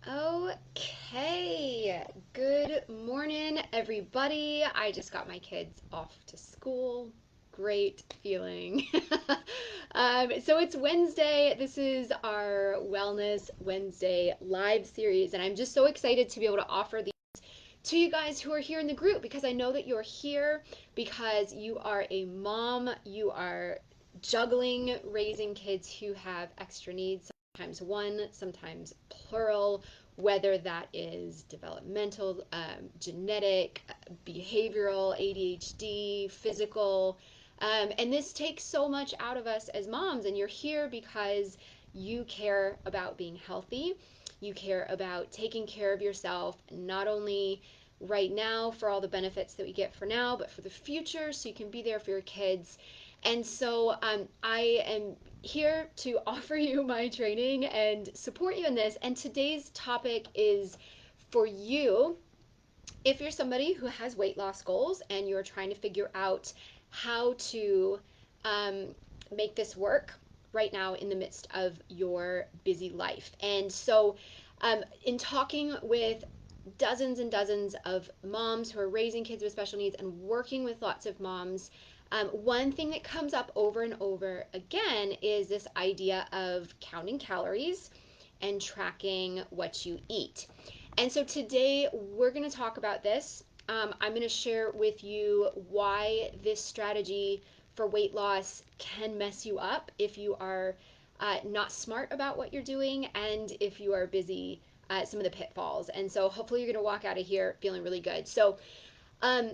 Okay, good morning, everybody. I just got my kids off to school. Great feeling. So it's Wednesday. This is our Wellness Wednesday live series, and I'm just so excited to be able to offer these to you guys who are here in the group because I know that you're here because you are a mom, you are juggling raising kids who have extra needs, sometimes one, sometimes plural, whether that is developmental, genetic, behavioral, ADHD, physical. And this takes so much out of us as moms, and you're here because you care about being healthy. You care about taking care of yourself, not only right now for all the benefits that we get for now, but for the future so you can be there for your kids. And so I am here to offer you my training and support you in this. And today's topic is for you if you're somebody who has weight loss goals and you're trying to figure out how to um, make this work right now in the midst of your busy life. And so, in talking with dozens and dozens of moms who are raising kids with special needs and working with lots of moms, one thing that comes up over and over again is this idea of counting calories and tracking what you eat. And so today we're going to talk about this. I'm going to share with you why this strategy for weight loss can mess you up if you are not smart about what you're doing and if you are busy, some of the pitfalls. And so hopefully you're going to walk out of here feeling really good. So, um,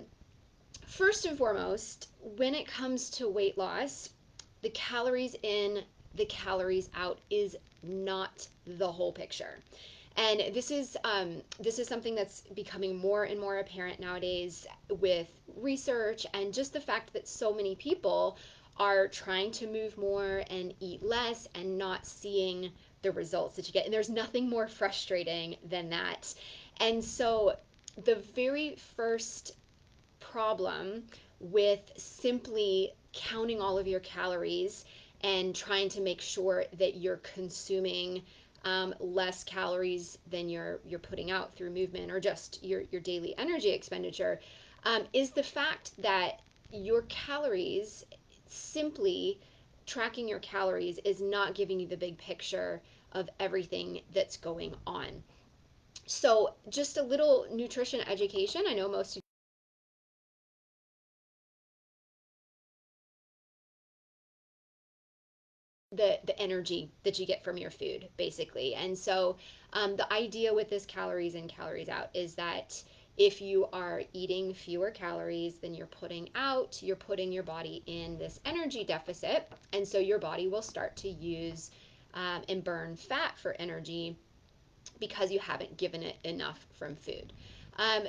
first and foremost, when it comes to weight loss, the calories in, the calories out is not the whole picture. And this is something that's becoming more and more apparent nowadays with research and just the fact that so many people are trying to move more and eat less and not seeing the results that you get. And there's nothing more frustrating than that. And so the very first problem with simply counting all of your calories and trying to make sure that you're consuming less calories than you're putting out through movement or just your daily energy expenditure is the fact that your calories, simply tracking your calories, is not giving you the big picture of everything that's going on. So just a little nutrition education. I know most of the energy that you get from your food, basically. And so the idea with this calories in, calories out is that if you are eating fewer calories than you're putting out, you're putting your body in this energy deficit. And so your body will start to use and burn fat for energy because you haven't given it enough from food.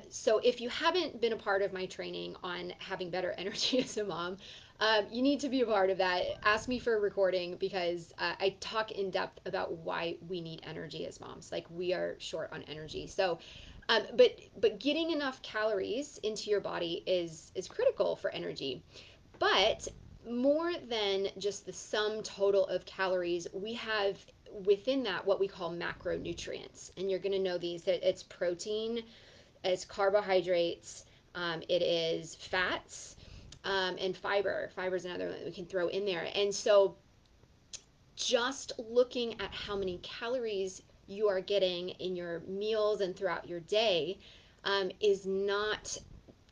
So if you haven't been a part of my training on having better energy as a mom, you need to be a part of that. Ask me for a recording because I talk in depth about why we need energy as moms. Like we are short on energy. So, but getting enough calories into your body is critical for energy. But more than just the sum total of calories, we have within that what we call macronutrients. And you're going to know these that it's protein, it's carbohydrates, it is fats, and fiber. Fiber is another one that we can throw in there. And so just looking at how many calories you are getting in your meals and throughout your day is not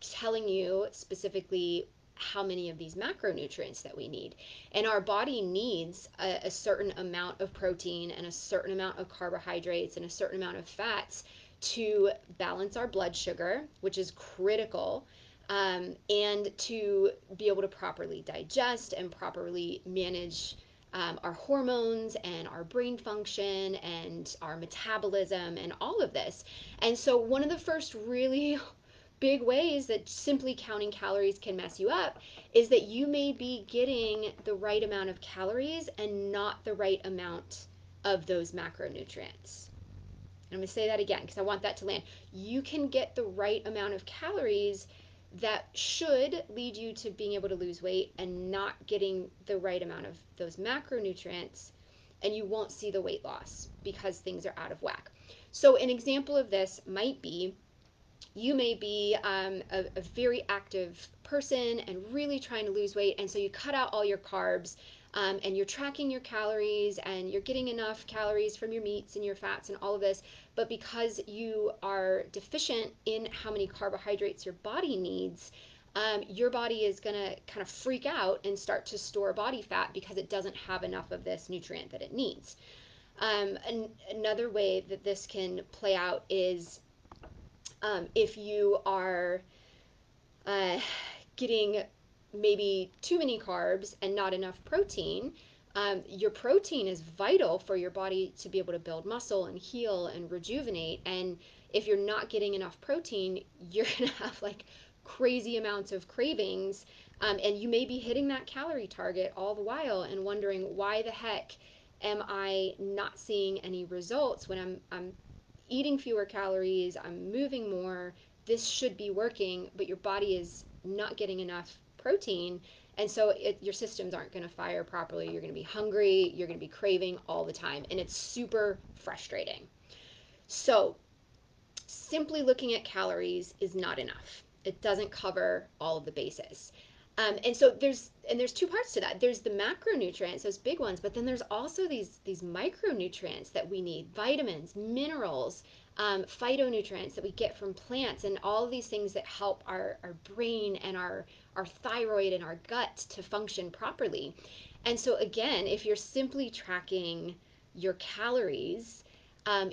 telling you specifically how many of these macronutrients that we need. And our body needs a certain amount of protein and a certain amount of carbohydrates and a certain amount of fats to balance our blood sugar, which is critical, and to be able to properly digest and properly manage our hormones and our brain function and our metabolism and all of this. And so, one of the first really big ways that simply counting calories can mess you up is that you may be getting the right amount of calories and not the right amount of those macronutrients. I'm going to say that again because I want that to land. You can get the right amount of calories that should lead you to being able to lose weight and not getting the right amount of those macronutrients, and you won't see the weight loss because things are out of whack. So an example of this might be, you may be a very active person and really trying to lose weight, and so you cut out all your carbs, and you're tracking your calories and you're getting enough calories from your meats and your fats and all of this, but because you are deficient in how many carbohydrates your body needs, your body is going to kind of freak out and start to store body fat because it doesn't have enough of this nutrient that it needs. Another way that this can play out is, if you are uh, getting maybe too many carbs and not enough protein. Your protein is vital for your body to be able to build muscle and heal and rejuvenate. And if you're not getting enough protein, you're going to have like crazy amounts of cravings. And you may be hitting that calorie target all the while and wondering, why the heck am I not seeing any results when I'm eating fewer calories, I'm moving more, this should be working, but your body is not getting enough protein. And so your systems aren't going to fire properly. You're going to be hungry, you're going to be craving all the time, and it's super frustrating. So, simply looking at calories is not enough. It doesn't cover all of the bases. And so there's two parts to that. There's the macronutrients, those big ones, but then there's also these micronutrients that we need: vitamins, minerals, phytonutrients that we get from plants, and all of these things that help our brain and our thyroid and our gut to function properly. And so again, if you're simply tracking your calories,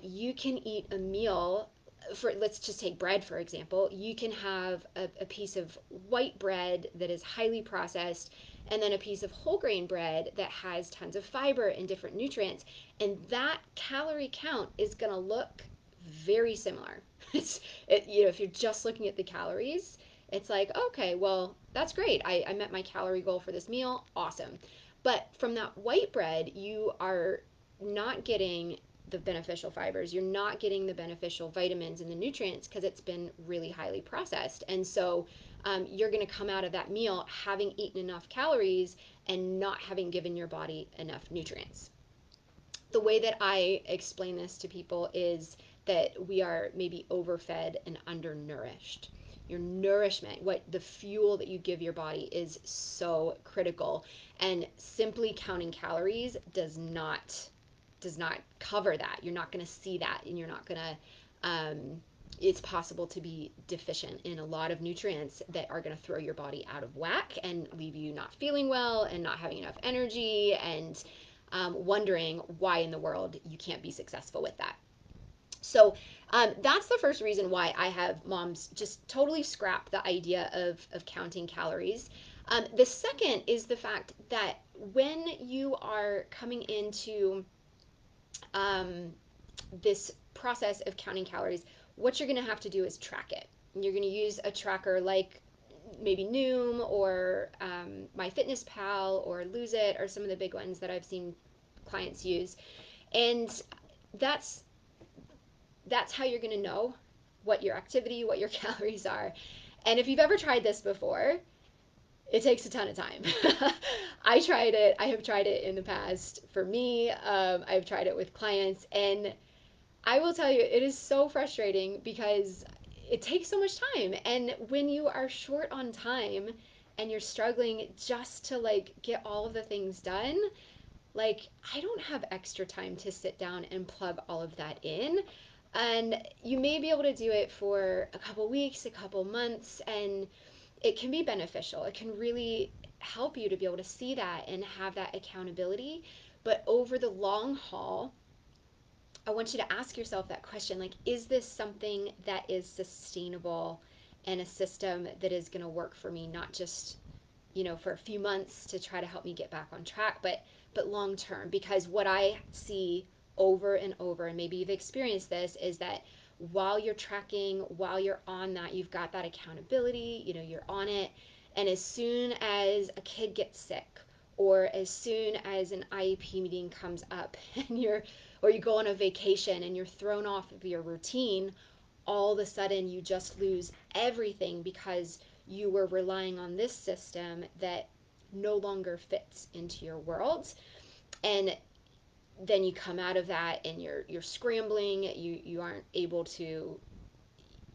you can eat a meal. For, let's just take bread for example. You can have a piece of white bread that is highly processed, and then a piece of whole grain bread that has tons of fiber and different nutrients, and that calorie count is going to look very similar. If you're just looking at the calories, it's like, okay, well, that's great. I met my calorie goal for this meal. Awesome. But from that white bread, you are not getting the beneficial fibers. You're not getting the beneficial vitamins and the nutrients because it's been really highly processed. And so you're going to come out of that meal having eaten enough calories and not having given your body enough nutrients. The way that I explain this to people is that we are maybe overfed and undernourished. Your nourishment, what the fuel that you give your body, is so critical, and simply counting calories does not cover that. You're not going to see that, and you're not going to. It's possible to be deficient in a lot of nutrients that are going to throw your body out of whack and leave you not feeling well and not having enough energy, and wondering why in the world you can't be successful with that. So that's the first reason why I have moms just totally scrap the idea of counting calories. The second is the fact that when you are coming into this process of counting calories, what you're going to have to do is track it. You're going to use a tracker like maybe Noom or MyFitnessPal or Lose It, or some of the big ones that I've seen clients use. And that's how you're going to know what your activity, what your calories are. And if you've ever tried this before, it takes a ton of time. I tried it. I have tried it in the past for me. I've tried it with clients, and I will tell you, it is so frustrating because it takes so much time. And when you are short on time and you're struggling just to like get all of the things done, like, I don't have extra time to sit down and plug all of that in. And you may be able to do it for a couple weeks, a couple months, and it can be beneficial. It can really help you to be able to see that and have that accountability. But over the long haul, I want you to ask yourself that question, like, is this something that is sustainable and a system that is going to work for me, not just, for a few months to try to help me get back on track, but long term? Because what I see over and over, and maybe you've experienced this, is that while you're tracking, while you're on that, you've got that accountability, you're on it, and as soon as a kid gets sick, or as soon as an IEP meeting comes up and or you go on a vacation and you're thrown off of your routine, all of a sudden you just lose everything because you were relying on this system that no longer fits into your world. And then you come out of that and you're scrambling. You aren't able to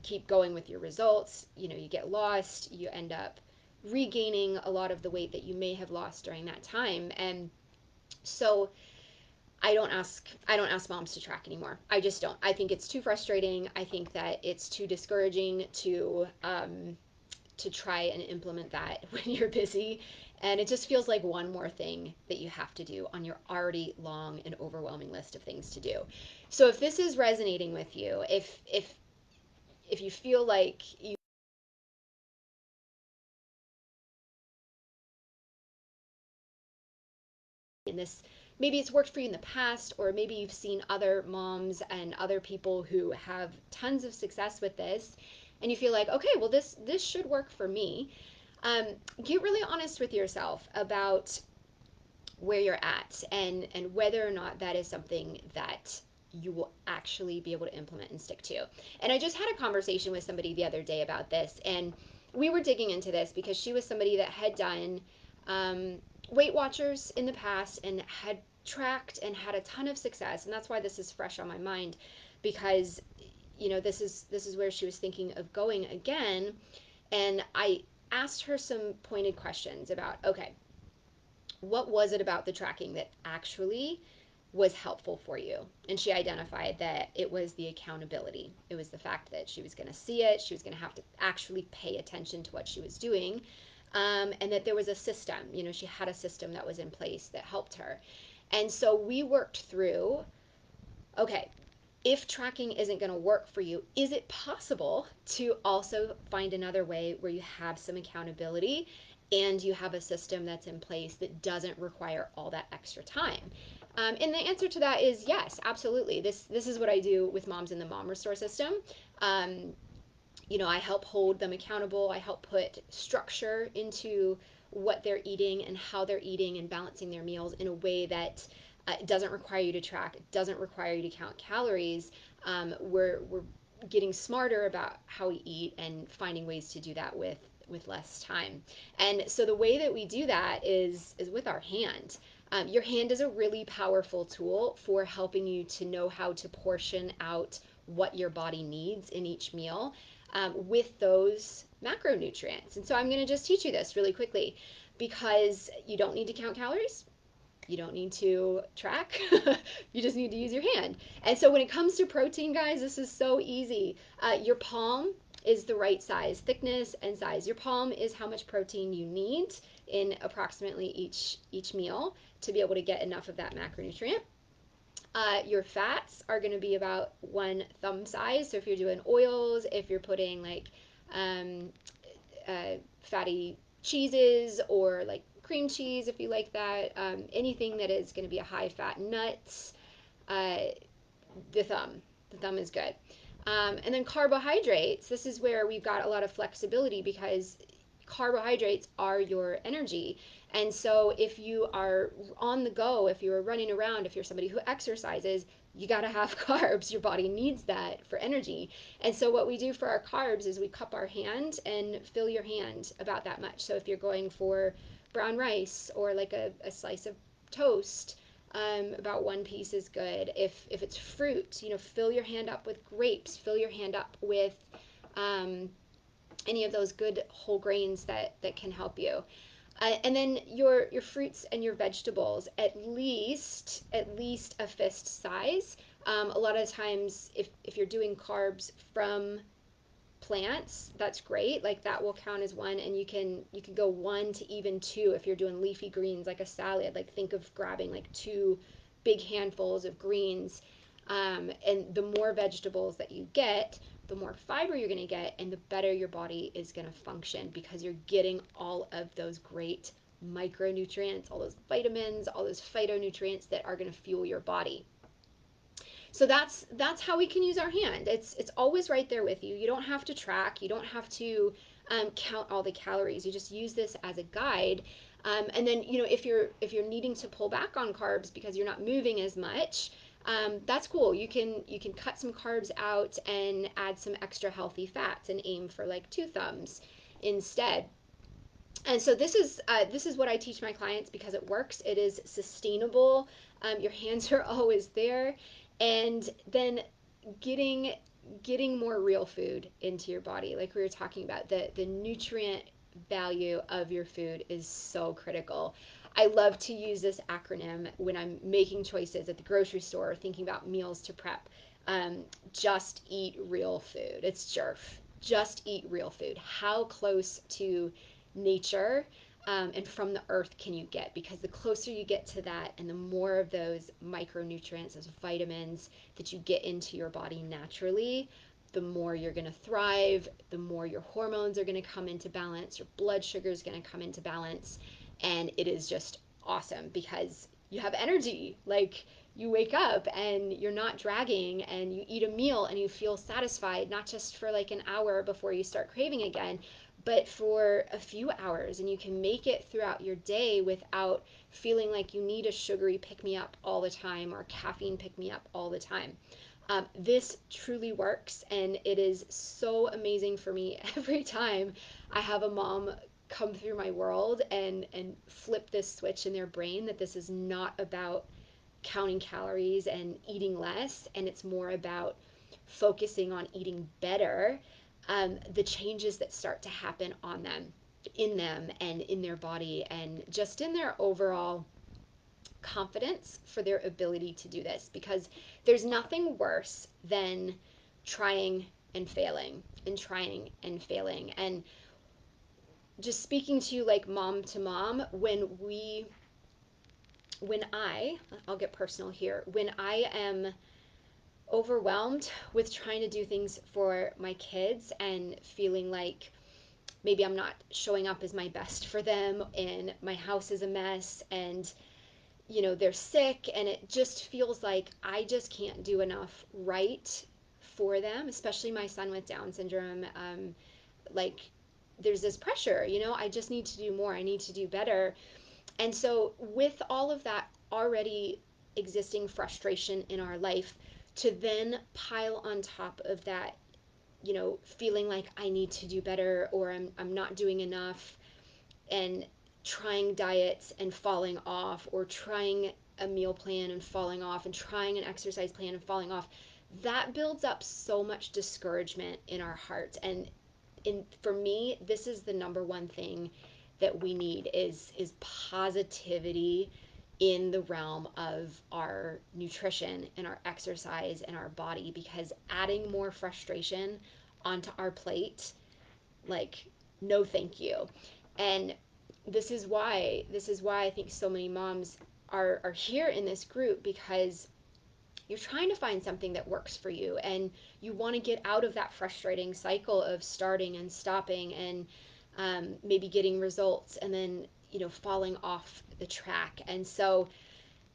keep going with your results. You get lost. You end up regaining a lot of the weight that you may have lost during that time. And so I don't ask moms to track anymore. I just don't. I think it's too frustrating. I think that it's too discouraging to try and implement that when you're busy. And it just feels like one more thing that you have to do on your already long and overwhelming list of things to do. So if this is resonating with you, if you feel like you in this, maybe it's worked for you in the past, or maybe you've seen other moms and other people who have tons of success with this, and you feel like, okay, well, this should work for me. um, get really honest with yourself about where you're at, and whether or not that is something that you will actually be able to implement and stick to. And I just had a conversation with somebody the other day about this, and we were digging into this because she was somebody that had done um, Weight Watchers in the past and had tracked and had a ton of success. And that's why this is fresh on my mind, because this is where she was thinking of going again. And I asked her some pointed questions about, okay, what was it about the tracking that actually was helpful for you? And she identified that it was the accountability. It was the fact that she was going to see it, she was going to have to actually pay attention to what she was doing, and that there was a system. She had a system that was in place that helped her. And so we worked through, okay, if tracking isn't going to work for you, is it possible to also find another way where you have some accountability and you have a system that's in place that doesn't require all that extra time? And the answer to that is yes, absolutely. This is what I do with moms in the Mom Restore system. Um, I help hold them accountable. I help put structure into what they're eating and how they're eating and balancing their meals in a way that doesn't require you to track, it doesn't require you to count calories. We're getting smarter about how we eat and finding ways to do that with less time. And so the way that we do that is with our hand. Your hand is a really powerful tool for helping you to know how to portion out what your body needs in each meal, with those macronutrients. And so I'm going to just teach you this really quickly, because you don't need to count calories. You don't need to track. You just need to use your hand. And so when it comes to protein, guys, this is so easy. Your palm is the right size, thickness and size. Your palm is how much protein you need in approximately each meal to be able to get enough of that macronutrient. Your fats are going to be about one thumb size. So if you're doing oils, if you're putting like um, fatty cheeses, or like cream cheese, if you like that, anything that is going to be a high fat, nuts, uh, the thumb. The thumb is good. And then carbohydrates. This is where we've got a lot of flexibility, because carbohydrates are your energy. And so if you are on the go, if you're running around, if you're somebody who exercises, you got to have carbs. Your body needs that for energy. And so what we do for our carbs is we cup our hand and fill your hand about that much. So if you're going for brown rice, or like a slice of toast, about one piece is good. If it's fruit, fill your hand up with grapes. Fill your hand up with um, any of those good whole grains that can help you. And then your fruits and your vegetables, at least a fist size. A lot of times, if you're doing carbs from plants, that's great. Like that will count as one, and you can go one to even two if you're doing leafy greens, like a salad. Like think of grabbing like two big handfuls of greens, and the more vegetables that you get, the more fiber you're going to get, and the better your body is going to function, because you're getting all of those great micronutrients, all those vitamins, all those phytonutrients that are going to fuel your body. So that's how we can use our hand. It's always right there with you. You don't have to track. You don't have to count all the calories. You just use this as a guide. And then if you're needing to pull back on carbs because you're not moving as much, that's cool. You can cut some carbs out and add some extra healthy fats and aim for like two thumbs instead. And so this is what I teach my clients, because it works. It is sustainable. Your hands are always there. And then getting getting more real food into your body, like we were talking about, the nutrient value of your food is so critical. I love to use this acronym when I'm making choices at the grocery store, thinking about meals to prep. um, just eat real food. It's JERF. Just eat real food. How close to nature and from the earth can you get? Because the closer you get to that and the more of those micronutrients, those vitamins that you get into your body naturally, the more you're going to thrive, the more your hormones are going to come into balance, your blood sugar is going to come into balance, and it is just awesome because you have energy. Like, you wake up and you're not dragging, and you eat a meal and you feel satisfied, not just for like an hour before you start craving again, but for a few hours, and you can make it throughout your day without feeling like you need a sugary pick me up all the time or caffeine pick me up all the time. This truly works, and it is so amazing for me every time I have a mom come through my world and flip this switch in their brain that this is not about counting calories and eating less, and it's more about focusing on eating better. The changes that start to happen on them, in them, and in their body, and just in their overall confidence for their ability to do this, because there's nothing worse than trying and failing and trying and failing. And just speaking to you like mom to mom, I'll get personal here, when I am overwhelmed with trying to do things for my kids and feeling like maybe I'm not showing up as my best for them, and my house is a mess, and they're sick, and it just feels like I just can't do enough right for them, especially my son with Down syndrome. Like, there's this pressure, I just need to do more, I need to do better. And so, with all of that already existing frustration in our life, to then pile on top of that, feeling like I need to do better, or I'm not doing enough, and trying diets and falling off, or trying a meal plan and falling off, and trying an exercise plan and falling off, that builds up so much discouragement in our hearts. And for me, this is the number one thing that we need is positivity in the realm of our nutrition and our exercise and our body, because adding more frustration onto our plate, like, no thank you. And this is why I think so many moms are here in this group, because you're trying to find something that works for you, and you want to get out of that frustrating cycle of starting and stopping, and maybe getting results and then falling off the track. And so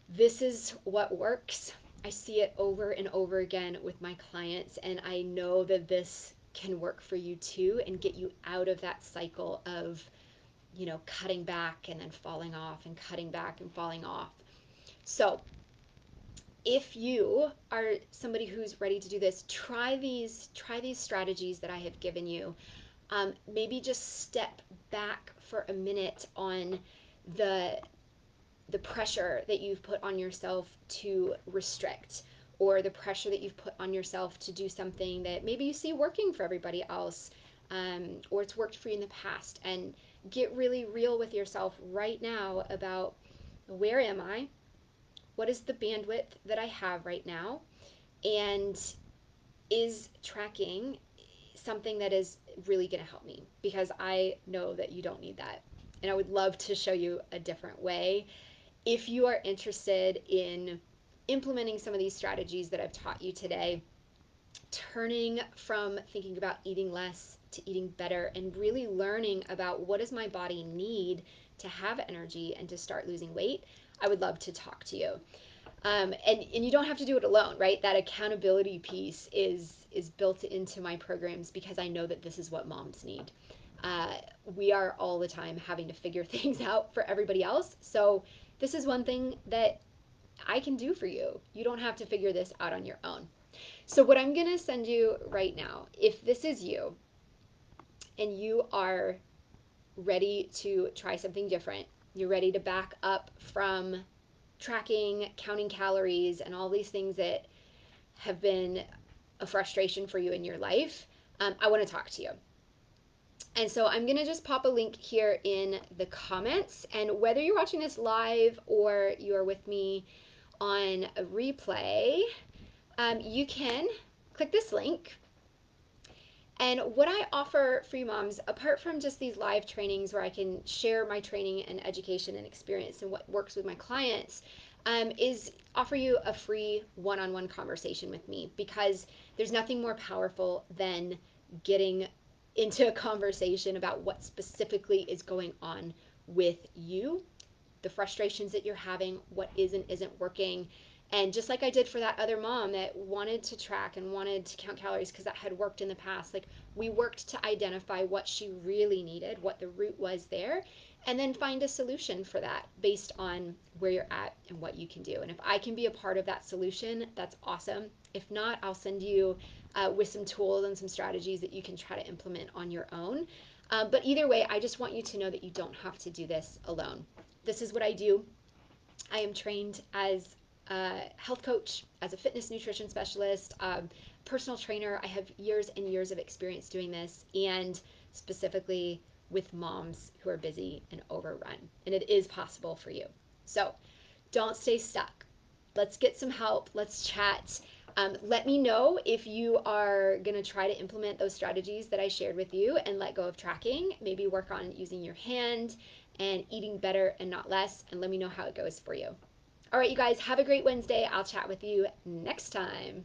this is what works. I see it over and over again with my clients, and I know that this can work for you too, and get you out of that cycle of cutting back and then falling off, and cutting back and falling off. So if you are somebody who's ready to do this, try these strategies that I have given you. Maybe just step back for a minute on the pressure that you've put on yourself to restrict, or the pressure that you've put on yourself to do something that maybe you see working for everybody else, or it's worked for you in the past. And get really real with yourself right now about, where am I? What is the bandwidth that I have right now? And is tracking something that is really going to help me? Because I know that you don't need that. And I would love to show you a different way. If you are interested in implementing some of these strategies that I've taught you today, turning from thinking about eating less to eating better, and really learning about what does my body need to have energy and to start losing weight, I would love to talk to you. And you don't have to do it alone, right? That accountability piece is built into my programs, because I know that this is what moms need. Uh, we are all the time having to figure things out for everybody else. So this is one thing that I can do for you. You don't have to figure this out on your own. So what I'm going to send you right now, if this is you and you are ready to try something different, you're ready to back up from tracking, counting calories, and all these things that have been a frustration for you in your life, I want to talk to you. And so I'm going to just pop a link here in the comments. And whether you're watching this live or you're with me on a replay, you can click this link. And what I offer free moms, apart from just these live trainings where I can share my training and education and experience and what works with my clients, is offer you a free one-on-one conversation with me, because there's nothing more powerful than getting into a conversation about what specifically is going on with you, the frustrations that you're having, what is and isn't working. And just like I did for that other mom that wanted to track and wanted to count calories because that had worked in the past, like we worked to identify what she really needed, what the root was there, and then find a solution for that based on where you're at and what you can do. And if I can be a part of that solution, that's awesome. If not, I'll send you with some tools and some strategies that you can try to implement on your own. But either way, I just want you to know that you don't have to do this alone. This is what I do. I am trained as a health coach, as a fitness nutrition specialist, personal trainer. I have years and years of experience doing this, and specifically with moms who are busy and overrun. And it is possible for you. So don't stay stuck. Let's get some help. Let's chat. Let me know if you are going to try to implement those strategies that I shared with you and let go of tracking. Maybe work on using your hand and eating better and not less. And let me know how it goes for you. All right, you guys, have a great Wednesday. I'll chat with you next time.